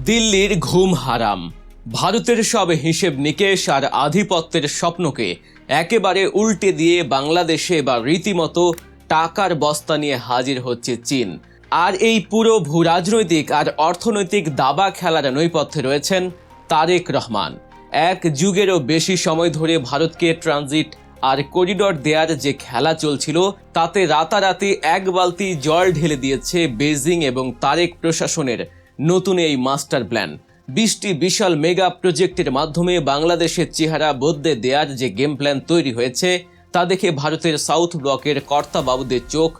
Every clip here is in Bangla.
দিল্লির ঘুম হারাম। ভারতের সব হিসেব নিকেশ আর আধিপত্যের স্বপ্নকে একেবারে উল্টে দিয়ে বাংলাদেশে বা রীতিমতো টাকার বস্তা নিয়ে হাজির হচ্ছে চীন। আর এই পুরো ভূরাজনৈতিক আর অর্থনৈতিক দাবা খেলার নৈপথ্যে রয়েছেন তারেক রহমান। এক যুগেরও বেশি সময় ধরে ভারতকে ট্রানজিট আর করিডর দেয়ার যে খেলা চলছিল তাতে রাতারাতি এক বালতি জল ঢেলে দিয়েছে বেজিং এবং তারেক প্রশাসনের নতুন এই মাস্টার প্ল্যান। 20টি বিশাল মেগা প্রজেক্টের মাধ্যমে বাংলাদেশের চেহারা বদলে দেওয়ার যে গেম প্ল্যান তৈরি হয়েছে তা দেখে ভারতের সাউথ ব্লকের কর্তাবাবুদের চোখ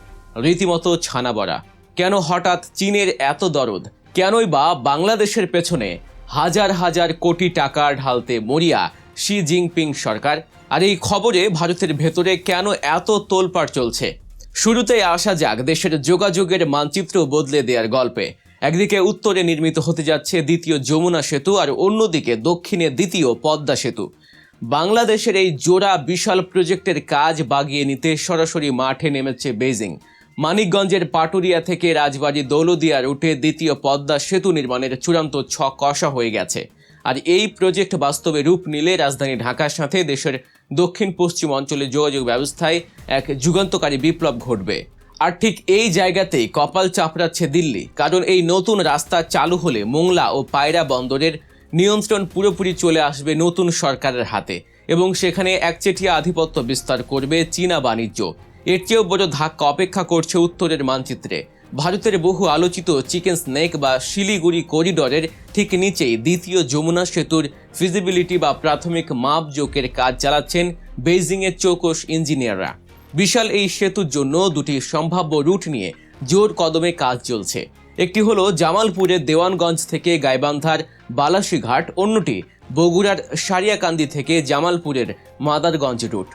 রীতিমতো ছানা বড়া। কেন হঠাৎ চীনের এত দরদ? কেনই বা বাংলাদেশের পেছনে হাজার হাজার কোটি টাকা ঢালতে মরিয়া শি জিনপিং সরকার? আর এই খবরে ভারতের ভেতরে কেন এত তোলপাড় চলছে? শুরুতেই আসা যাক দেশের যোগাযোগের মানচিত্র বদলে দেওয়ার গল্পে। একদিকে উত্তরে নির্মিত হতে যাচ্ছে দ্বিতীয় যমুনা সেতু আর অন্যদিকে দক্ষিণে দ্বিতীয় পদ্মা সেতু। বাংলাদেশের এই জোড়া বিশাল প্রজেক্টের কাজ বাগিয়ে নিতে সরাসরি মাঠে নেমেছে বেজিং। মানিকগঞ্জের পাটুরিয়া থেকে রাজবাড়ী দৌলদিয়া রুটে দ্বিতীয় পদ্মা সেতু নির্মাণের চূড়ান্ত ছক কষা হয়ে গেছে। আর এই প্রজেক্ট বাস্তবে রূপ নিলে রাজধানী ঢাকার সাথে দেশের দক্ষিণ পশ্চিম অঞ্চলের যোগাযোগ ব্যবস্থায় এক যুগান্তকারী বিপ্লব ঘটবে। আর ঠিক এই জায়গাতেই কপাল চাপড়াচ্ছে দিল্লি, কারণ এই নতুন রাস্তা চালু হলে মোংলা ও পায়রা বন্দরের নিয়ন্ত্রণ পুরোপুরি চলে আসবে নতুন সরকারের হাতে এবং সেখানে একচেটিয়া আধিপত্য বিস্তার করবে চীনা বাণিজ্য। এর চেয়েও বড় ধাক্কা অপেক্ষা করছে উত্তরের মানচিত্রে। ভারতের বহু আলোচিত চিকেন স্নেক বা শিলিগুড়ি করিডরের ঠিক নিচেই দ্বিতীয় যমুনা সেতুর ফিজিবিলিটি বা প্রাথমিক মাপজোকের কাজ চালাচ্ছেন বেইজিংয়ের চৌকস ইঞ্জিনিয়াররা। বিশাল এই সেতুর জন্য দুটি সম্ভাব্য রুট নিয়ে জোর কদমে কাজ চলছে। একটি হলো জামালপুরের দেওয়ানগঞ্জ থেকে গাইবান্ধার বালাসীঘাট, অন্যটি বগুড়ার সারিয়াকান্দি থেকে জামালপুরের মাদারগঞ্জ রুট।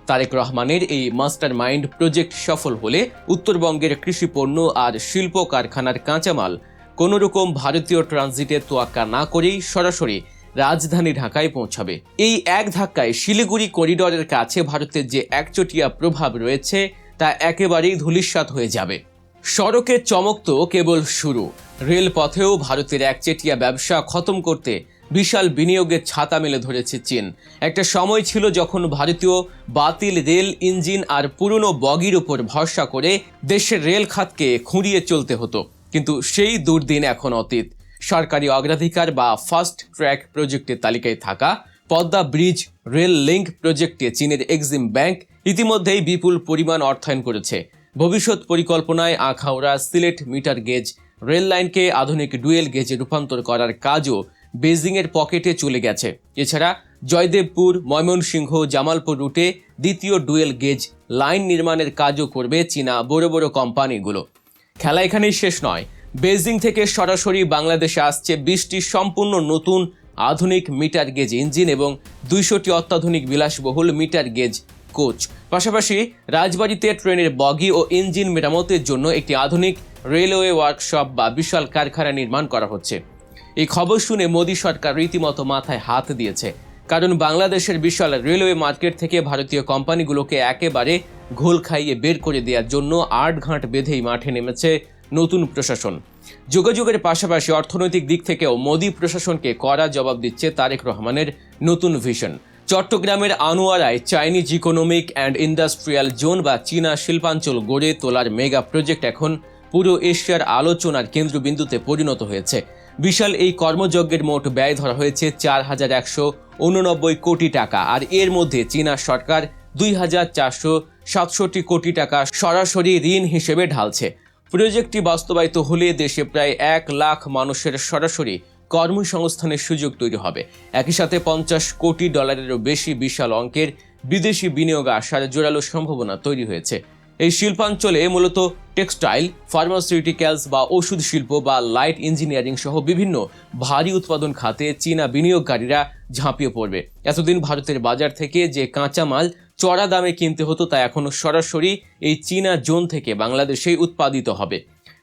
তারেক রহমানের এই মাস্টার মাইন্ড প্রজেক্ট সফল হলে উত্তরবঙ্গের কৃষি পণ্য আর শিল্প কারখানার কাঁচামাল কোনোরকম ভারতীয় ট্রানজিটে তোয়াক্কা না করেই সরাসরি রাজধানী ঢাকায় পৌঁছাবে। এই এক ধাক্কায় শিলিগুড়ি করিডরের কাছে ভারতের যে একচটিয়া প্রভাব রয়েছে তা একেবারেই ধূলিসাৎ হয়ে যাবে। সড়কের চমক তো কেবল শুরু। রেলপথেও ভারতের একচেটিয়া ব্যবসা খতম করতে বিশাল বিনিয়োগের ছাতা মেলে ধরেছে চীন। একটা সময় ছিল যখন ভারতীয় বাতিল রেল ইঞ্জিন আর পুরনো বগির উপর ভরসা করে দেশের রেল খাতকে খুঁড়িয়ে চলতে হতো, কিন্তু সেই দুর্দিন এখন অতীত। সরকারি অগ্রাধিকার বা ফাস্ট ট্র্যাক প্রজেক্টের তালিকায় থাকা পদ্মা ব্রিজ রেল লিঙ্ক প্রজেক্টে চীনের এক্সিম ব্যাংক ইতিমধ্যেই বিপুল পরিমাণ অর্থায়ন করেছে। ভবিষ্যৎ পরিকল্পনায় Akhaura Sylhet metre gauge rail লাইনকে আধুনিক ডুয়েল গেজে রূপান্তর করার কাজও বেজিংয়ের পকেটে চলে গেছে। এছাড়া জয়দেবপুর ময়মনসিংহ জামালপুর রুটে দ্বিতীয় ডুয়েল গেজ লাইন নির্মাণের কাজও করবে চীনা বড় বড় কোম্পানিগুলো। খেলা এখানেই শেষ নয়। বেজিং থেকে সরাসরি বাংলাদেশে আসছে 20টি সম্পূর্ণ নতুন আধুনিক মিটার গেজ ইঞ্জিন এবং 200টি অত্যাধুনিক বিলাসবহুল মিটার গেজ কোচ। পাশাপাশি রাজবাড়ীতে ট্রেনের বগি ও ইঞ্জিন মেরামতের জন্য একটি আধুনিক রেলওয়ে ওয়ার্কশপ বা বিশাল কারখানা নির্মাণ করা হচ্ছে। এই খবর শুনে মোদী সরকার রীতিমতো মাথায় হাত দিয়েছে, কারণ বাংলাদেশের বিশাল রেলওয়ে মার্কেট থেকে ভারতীয় কোম্পানিগুলোকে একেবারে ঘোল খাইয়ে বের করে দেওয়ার জন্য 8 ঘাট বেঁধেই মাঠে নেমেছে নতুন প্রশাসন। যোগাযোগের পাশাপাশি অর্থনৈতিক দিক থেকেও মোদী প্রশাসনকে কড়া জবাব দিচ্ছে তারেক রহমানের নতুন ভিশন। চট্টগ্রামের আনোয়ারায় Chinese economic and industrial zone বা চীনা শিল্পাঞ্চল গড়ে তোলার মেগা প্রজেক্ট এখন পুরো এশিয়ার আলোচনার কেন্দ্রবিন্দুতে পরিণত হয়েছে। বিশাল এই কর্মযজ্ঞের মোট ব্যয় ধরা হয়েছে 4189 কোটি টাকা, আর এর মধ্যে চীনা সরকার 2467 কোটি টাকা সরাসরি ঋণ হিসেবে ঢালছে। প্রজেক্টটি বাস্তবায়িত হলে দেশে প্রায় 1 লাখ মানুষের সরাসরি কর্মসংস্থানের সুযোগ তৈরি হবে। একই সাথে $50 কোটি বেশি বিশাল অঙ্কের বিদেশি বিনিয়োগ আসার জোরালো সম্ভাবনা তৈরি হয়েছে। এই শিল্পাঞ্চলে মূলত টেক্সটাইল, ফার্মাসিউটিক্যালস বা ওষুধ শিল্প বা লাইট ইঞ্জিনিয়ারিং সহ বিভিন্ন ভারী উৎপাদন খাতে চীনা বিনিয়োগকারীরা ঝাঁপিয়ে পড়বে। এতদিন ভারতের বাজার থেকে যে কাঁচামাল চড়া দামে কিনতে হতো তা এখন সরাসরি এই চীনা জোন থেকে বাংলাদেশেই উৎপাদিত হবে।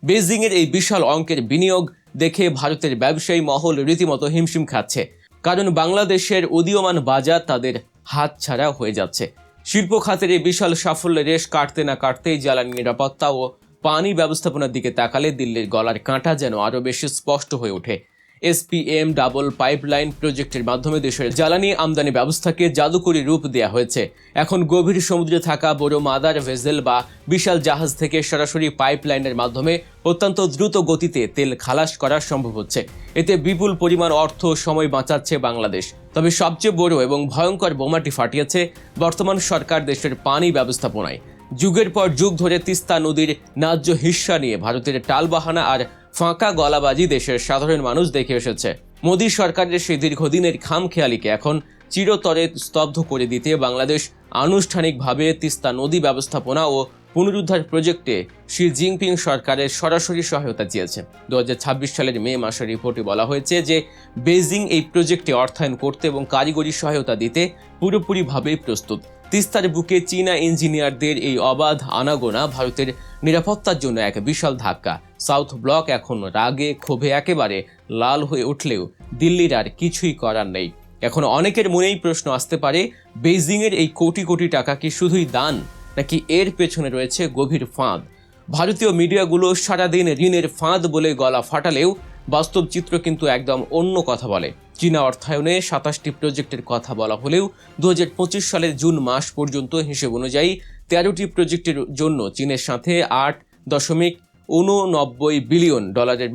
বেজিংয়ের এই বিশাল অঙ্কের বিনিয়োগ দেখে ভারতের ব্যবসায়ী মহল রীতিমতো হিমশিম খাচ্ছে, কারণ বাংলাদেশের উদীয়মান বাজার তাদের হাতছাড়া হয়ে যাচ্ছে। শিল্প খাতের এই বিশাল সাফল্যের রেশ কাটতে না কাটতেই জ্বালানি নিরাপত্তা ও পানি ব্যবস্থাপনার দিকে তাকালে দিল্লির গলার কাঁটা যেন আরও বেশি স্পষ্ট হয়ে ওঠে। SPM ডাবল পাইপলাইন প্রজেক্টের মাধ্যমে দেশের জ্বালানি আমদানি ব্যবস্থাকে জাদুকরী রূপ দেওয়া হয়েছে। এখন গভীর সমুদ্রে থাকা বড় মাদার ভেসেল বা বিশাল জাহাজ থেকে সরাসরি পাইপলাইনের মাধ্যমে অত্যন্ত দ্রুত গতিতে তেল খালাস করা সম্ভব হচ্ছে। এতে বিপুল পরিমাণ অর্থ ও সময় বাঁচাচ্ছে বাংলাদেশ। তবে সবচেয়ে বড় এবং ভয়ঙ্কর বোমাটি ফাটিয়েছে বর্তমান সরকার দেশের পানি ব্যবস্থাপনায়। যুগের পর যুগ ধরে তিস্তা নদীর ন্যায্য হিস্সা নিয়ে ভারতের টালবাহানা আর ফাঁকা গলাবাজি দেশের সাধারণ মানুষ দেখে এসেছে। মোদী সরকারের সেই দীর্ঘদিনের খামখেয়ালিকে এখন চিরতরে স্তব্ধ করে দিতে বাংলাদেশ আনুষ্ঠানিকভাবে তিস্তা নদী ব্যবস্থাপনা ও পুনরুদ্ধার প্রজেক্টে শি জিনপিং সরকারের সরাসরি সহায়তা চেয়েছে। 2026 সালের মে মাসের রিপোর্টে বলা হয়েছে যে বেইজিং এই প্রজেক্টে অর্থায়ন করতে এবং কারিগরি সহায়তা দিতে পুরোপুরিভাবে প্রস্তুত। তিস্তার বুকে চীনা ইঞ্জিনিয়ারদের এই অবাধ আনাগোনা ভারতের নিরাপত্তার জন্য এক বিশাল ধাক্কা। সাউথ ব্লক এখন রাগে ক্ষোভে একেবারে লাল হয়ে উঠলেও দিল্লির আর কিছুই করার নেই। এখন অনেকের মনেই প্রশ্ন আসতে পারে, বেইজিংয়ের এই কোটি কোটি টাকা কি শুধুই দান, নাকি এর পেছনে রয়েছে গভীর ফাঁদ? ভারতীয় মিডিয়াগুলো সারাদিন ঋণের ফাঁদ বলে গলা ফাটালেও বাস্তব চিত্র কিন্তু একদম অন্য কথা বলে। চীনা অর্থায়নে 27টি প্রজেক্টের কথা বলা হলেও 2025 সালের জুন মাস পর্যন্ত হিসেব অনুযায়ী 13টি প্রজেক্টের জন্য চীনের সাথে $8.89 বিলিয়ন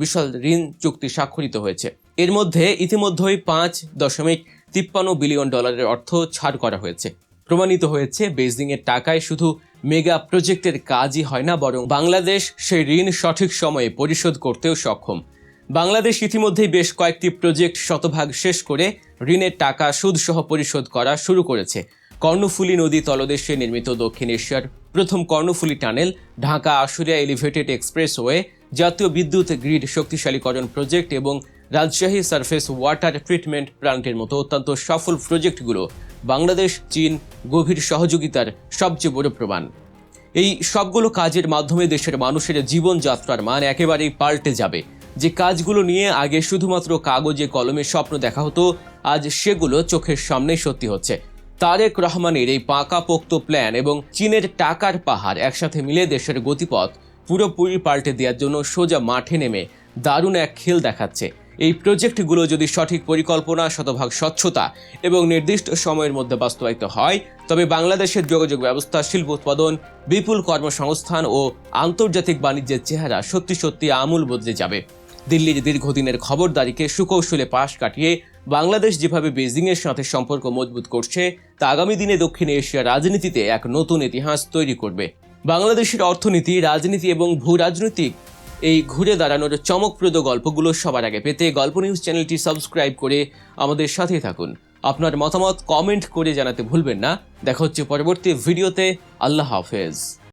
বিশাল ঋণ চুক্তি স্বাক্ষরিত হয়েছে। এর মধ্যে ইতিমধ্যেই $5.53 বিলিয়ন অর্থ ছাড় করা হয়েছে। প্রমাণিত হয়েছে বেইজিংয়ের টাকায় শুধু মেগা প্রজেক্টের কাজই হয় না, বরং বাংলাদেশ সেই ঋণ সঠিক সময়ে পরিশোধ করতেও সক্ষম। বাংলাদেশ ইতিমধ্যেই বেশ কয়েকটি প্রজেক্ট শতভাগ শেষ করে ঋণের টাকা সুদসহ পরিশোধ করা শুরু করেছে। কর্ণফুলী নদী তলদেশে নির্মিত দক্ষিণ এশিয়ার প্রথম Karnaphuli tunnel, Dhaka Ashulia elevated expressway, জাতীয় বিদ্যুৎ গ্রিড শক্তিশালীকরণ প্রজেক্ট এবং রাজশাহী সারফেস ওয়াটার ট্রিটমেন্ট প্ল্যান্টের মতো অত্যন্ত সফল প্রজেক্টগুলো বাংলাদেশ চীন গভীর সহযোগিতার সবচেয়ে বড় প্রমাণ। এই সবগুলো কাজের মাধ্যমে দেশের মানুষের জীবনযাত্রার মান একেবারেই পাল্টে যাবে। যে কাজগুলো নিয়ে আগে শুধুমাত্র কাগজে কলমে স্বপ্ন দেখা হতো, আজ সেগুলো চোখের সামনেই সত্যি হচ্ছে। তারেক রহমানের এই পাকাপোক্ত প্ল্যান এবং চীনের টাকার পাহাড় একসাথে মিলে দেশের গতিপথ পুরোপুরি পাল্টে দেওয়ার জন্য সোজা মাঠে নেমে দারুণ এক খেল দেখাচ্ছে। এই প্রজেক্টগুলো যদি সঠিক পরিকল্পনা, শতভাগ স্বচ্ছতা এবং নির্দিষ্ট সময়ের মধ্যে বাস্তবায়িত হয়, তবে বাংলাদেশের যোগাযোগ ব্যবস্থা, শিল্প উৎপাদন, বিপুল কর্মসংস্থান ও আন্তর্জাতিক বাণিজ্যের চেহারা সত্যি সত্যি আমূল বদলে যাবে। দিল্লির দীর্ঘদিনের খবরদারিকে সুকৌশলে পাশ কাটিয়ে বাংলাদেশ যেভাবে বেইজিংয়ের সাথে সম্পর্ক মজবুত করছে, তা আগামী দিনে দক্ষিণ এশিয়ার রাজনীতিতে এক নতুন ইতিহাস তৈরি করবে। বাংলাদেশের অর্থনীতি, রাজনীতি এবং ভূ রাজনৈতিক এই ঘুরে দাঁড়ানোর চমকপ্রদ গল্পগুলো সবার আগে পেতে গল্প নিউজ চ্যানেলটি সাবস্ক্রাইব করে আমাদের সাথেই থাকুন। আপনার মতামত কমেন্ট করে জানাতে ভুলবেন না। দেখা হচ্ছে পরবর্তী ভিডিওতে। আল্লাহ হাফেজ।